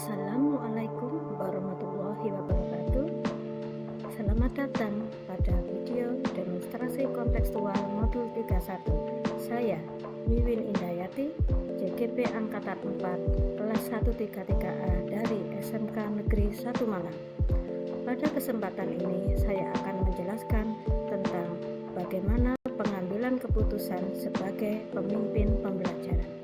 Assalamualaikum warahmatullahi wabarakatuh. Selamat datang pada video demonstrasi kontekstual modul 31. Saya Wiwin Indayati, JGP Angkatan 4, kelas 133A dari SMK Negeri 1 Malang. Pada kesempatan ini saya akan menjelaskan tentang bagaimana pengambilan keputusan sebagai pemimpin pembelajaran.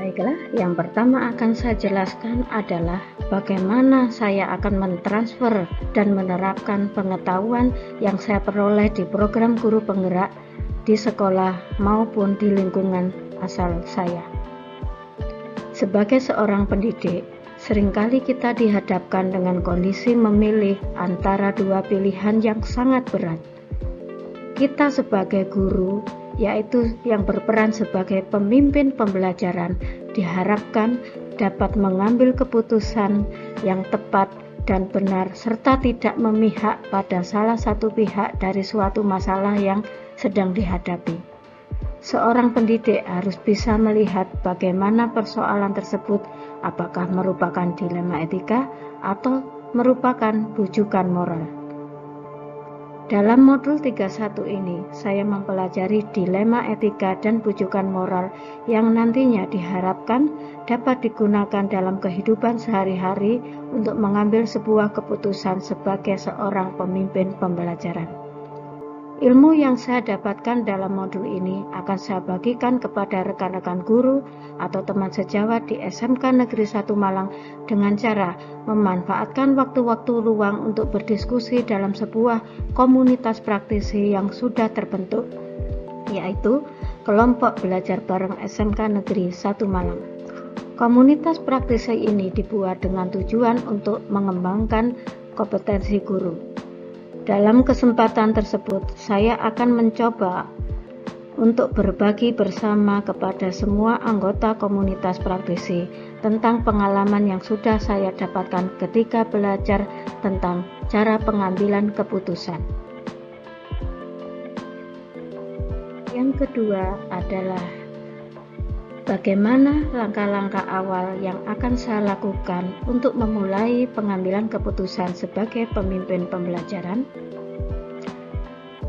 Baiklah, yang pertama akan saya jelaskan adalah bagaimana saya akan mentransfer dan menerapkan pengetahuan yang saya peroleh di program guru penggerak di sekolah maupun di lingkungan asal saya. Sebagai seorang pendidik, seringkali kita dihadapkan dengan kondisi memilih antara dua pilihan yang sangat berat. Kita sebagai guru, yaitu yang berperan sebagai pemimpin pembelajaran, diharapkan dapat mengambil keputusan yang tepat dan benar serta tidak memihak pada salah satu pihak dari suatu masalah yang sedang dihadapi. Seorang pendidik harus bisa melihat bagaimana persoalan tersebut apakah merupakan dilema etika atau merupakan bujukan moral. Dalam modul 31 ini, saya mempelajari dilema etika dan bujukan moral yang nantinya diharapkan dapat digunakan dalam kehidupan sehari-hari untuk mengambil sebuah keputusan sebagai seorang pemimpin pembelajaran. Ilmu yang saya dapatkan dalam modul ini akan saya bagikan kepada rekan-rekan guru atau teman sejawat di SMK Negeri 1 Malang dengan cara memanfaatkan waktu-waktu luang untuk berdiskusi dalam sebuah komunitas praktisi yang sudah terbentuk, yaitu kelompok belajar bareng SMK Negeri 1 Malang. Komunitas praktisi ini dibuat dengan tujuan untuk mengembangkan kompetensi guru. Dalam kesempatan tersebut, saya akan mencoba untuk berbagi bersama kepada semua anggota komunitas praktisi tentang pengalaman yang sudah saya dapatkan ketika belajar tentang cara pengambilan keputusan. Yang kedua adalah bagaimana langkah-langkah awal yang akan saya lakukan untuk memulai pengambilan keputusan sebagai pemimpin pembelajaran.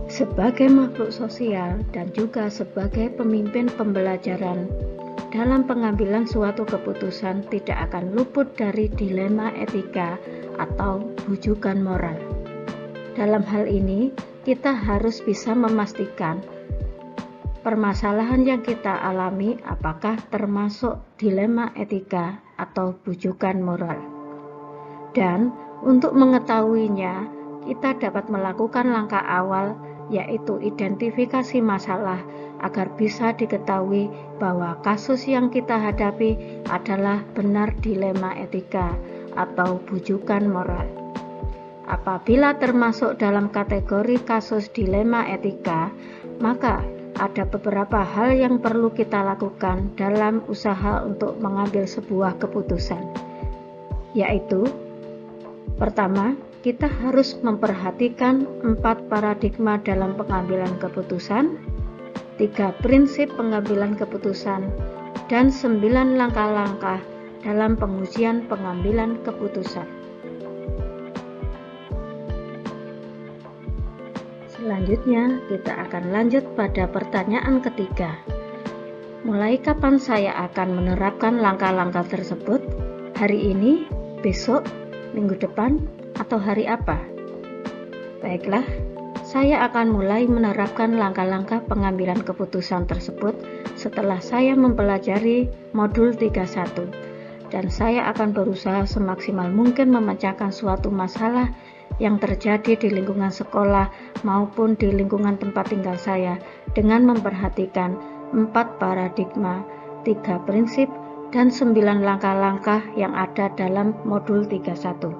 Sebagai makhluk sosial dan juga sebagai pemimpin pembelajaran, dalam pengambilan suatu keputusan tidak akan luput dari dilema etika atau bujukan moral. Dalam hal ini, kita harus bisa memastikan permasalahan yang kita alami apakah termasuk dilema etika atau bujukan moral. Dan untuk mengetahuinya, kita dapat melakukan langkah awal, yaitu identifikasi masalah agar bisa diketahui bahwa kasus yang kita hadapi adalah benar dilema etika atau bujukan moral. Apabila termasuk dalam kategori kasus dilema etika, maka ada beberapa hal yang perlu kita lakukan dalam usaha untuk mengambil sebuah keputusan, yaitu pertama, kita harus memperhatikan 4 paradigma dalam pengambilan keputusan, 3 prinsip pengambilan keputusan, dan 9 langkah-langkah dalam pengujian pengambilan keputusan. Selanjutnya, kita akan lanjut pada pertanyaan ketiga. Mulai kapan saya akan menerapkan langkah-langkah tersebut? Hari ini, besok, minggu depan, atau hari apa? Baiklah, saya akan mulai menerapkan langkah-langkah pengambilan keputusan tersebut setelah saya mempelajari modul 31, dan saya akan berusaha semaksimal mungkin memecahkan suatu masalah yang terjadi di lingkungan sekolah maupun di lingkungan tempat tinggal saya dengan memperhatikan 4 paradigma, 3 prinsip, dan 9 langkah-langkah yang ada dalam modul 31.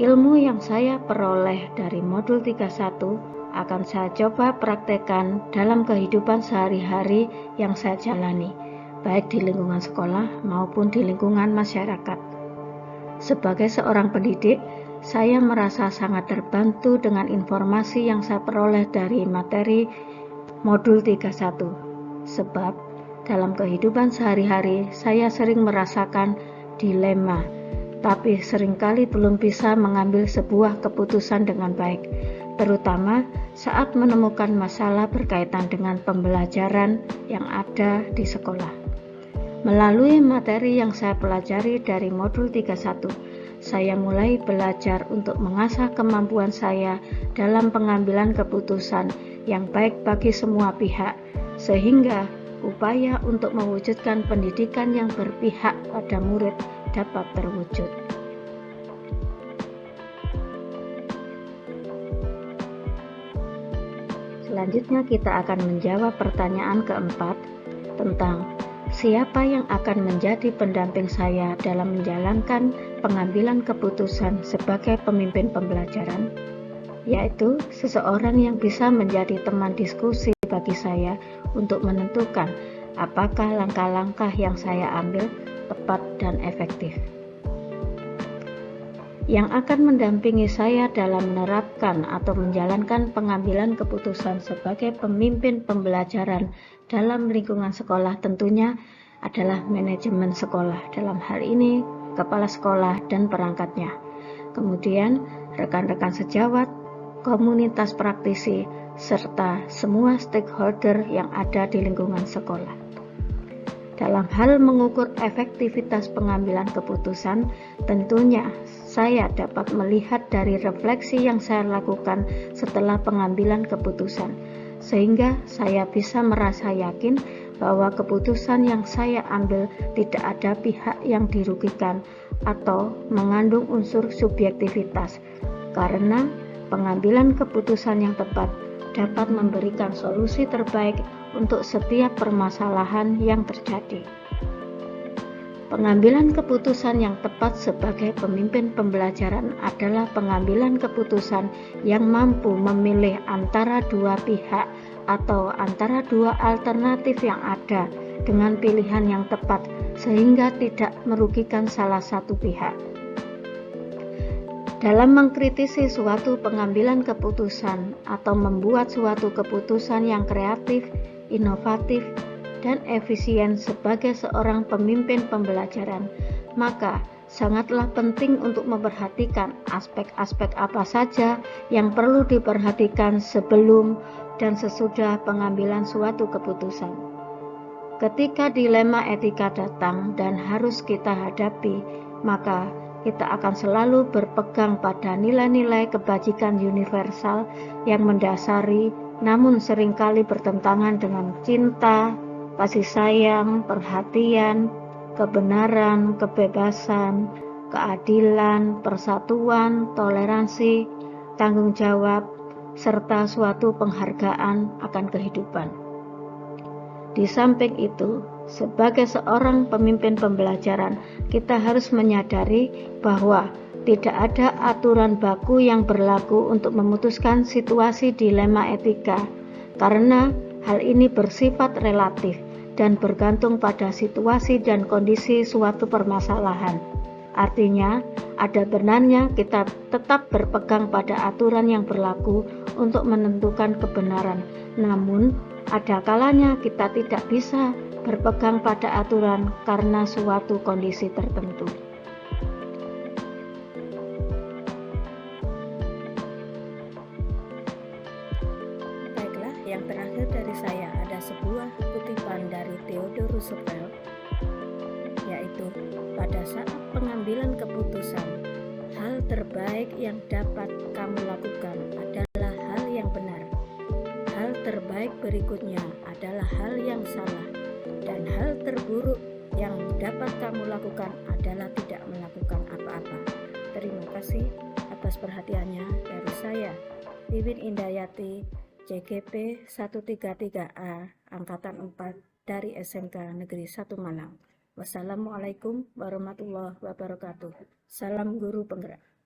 Ilmu yang saya peroleh dari modul 31 akan saya coba praktekkan dalam kehidupan sehari-hari yang saya jalani, baik di lingkungan sekolah maupun di lingkungan masyarakat. Sebagai seorang pendidik, saya merasa sangat terbantu dengan informasi yang saya peroleh dari materi modul 31, sebab Dalam kehidupan sehari-hari, saya sering merasakan dilema, tapi seringkali belum bisa mengambil sebuah keputusan dengan baik, terutama saat menemukan masalah berkaitan dengan pembelajaran yang ada di sekolah. Melalui materi yang saya pelajari dari modul 31, saya mulai belajar untuk mengasah kemampuan saya dalam pengambilan keputusan yang baik bagi semua pihak, sehingga upaya untuk mewujudkan pendidikan yang berpihak pada murid dapat terwujud. Selanjutnya kita akan menjawab pertanyaan keempat tentang siapa yang akan menjadi pendamping saya dalam menjalankan pengambilan keputusan sebagai pemimpin pembelajaran, yaitu seseorang yang bisa menjadi teman diskusi bagi saya untuk menentukan apakah langkah-langkah yang saya ambil tepat dan efektif. Yang akan mendampingi saya dalam menerapkan atau menjalankan pengambilan keputusan sebagai pemimpin pembelajaran dalam lingkungan sekolah tentunya adalah manajemen sekolah, dalam hal ini kepala sekolah dan perangkatnya. Kemudian rekan-rekan sejawat, komunitas praktisi, serta semua stakeholder yang ada di lingkungan sekolah. Dalam hal mengukur efektivitas pengambilan keputusan, tentunya saya dapat melihat dari refleksi yang saya lakukan setelah pengambilan keputusan, sehingga saya bisa merasa yakin bahwa keputusan yang saya ambil tidak ada pihak yang dirugikan atau mengandung unsur subjektivitas, karena pengambilan keputusan yang tepat dapat memberikan solusi terbaik untuk setiap permasalahan yang terjadi. Pengambilan keputusan yang tepat sebagai pemimpin pembelajaran adalah pengambilan keputusan yang mampu memilih antara dua pihak atau antara dua alternatif yang ada dengan pilihan yang tepat sehingga tidak merugikan salah satu pihak. Dalam mengkritisi suatu pengambilan keputusan atau membuat suatu keputusan yang kreatif, inovatif, dan efisien sebagai seorang pemimpin pembelajaran, maka sangatlah penting untuk memperhatikan aspek-aspek apa saja yang perlu diperhatikan sebelum dan sesudah pengambilan suatu keputusan. Ketika dilema etika datang dan harus kita hadapi, maka kita akan selalu berpegang pada nilai-nilai kebajikan universal yang mendasari namun seringkali bertentangan dengan cinta, kasih sayang, perhatian, kebenaran, kebebasan, keadilan, persatuan, toleransi, tanggung jawab, serta suatu penghargaan akan kehidupan. Di samping itu, sebagai seorang pemimpin pembelajaran, kita harus menyadari bahwa tidak ada aturan baku yang berlaku untuk memutuskan situasi dilema etika, karena hal ini bersifat relatif dan bergantung pada situasi dan kondisi suatu permasalahan. Artinya, ada benarnya kita tetap berpegang pada aturan yang berlaku untuk menentukan kebenaran, namun ada kalanya kita tidak bisa berpegang pada aturan karena suatu kondisi tertentu. Baiklah, yang terakhir dari saya ada sebuah kutipan dari Theodore Roosevelt, yaitu pada saat pengambilan keputusan, hal terbaik yang dapat kamu lakukan adalah hal yang benar. Hal terbaik berikutnya adalah hal yang salah, dan hal terburuk yang dapat kamu lakukan adalah tidak melakukan apa-apa. Terima kasih atas perhatiannya dari saya, Tiwin Indayati, JGP 133A, Angkatan 4 dari SMK Negeri 1 Malang. Wassalamualaikum warahmatullahi wabarakatuh. Salam guru penggerak.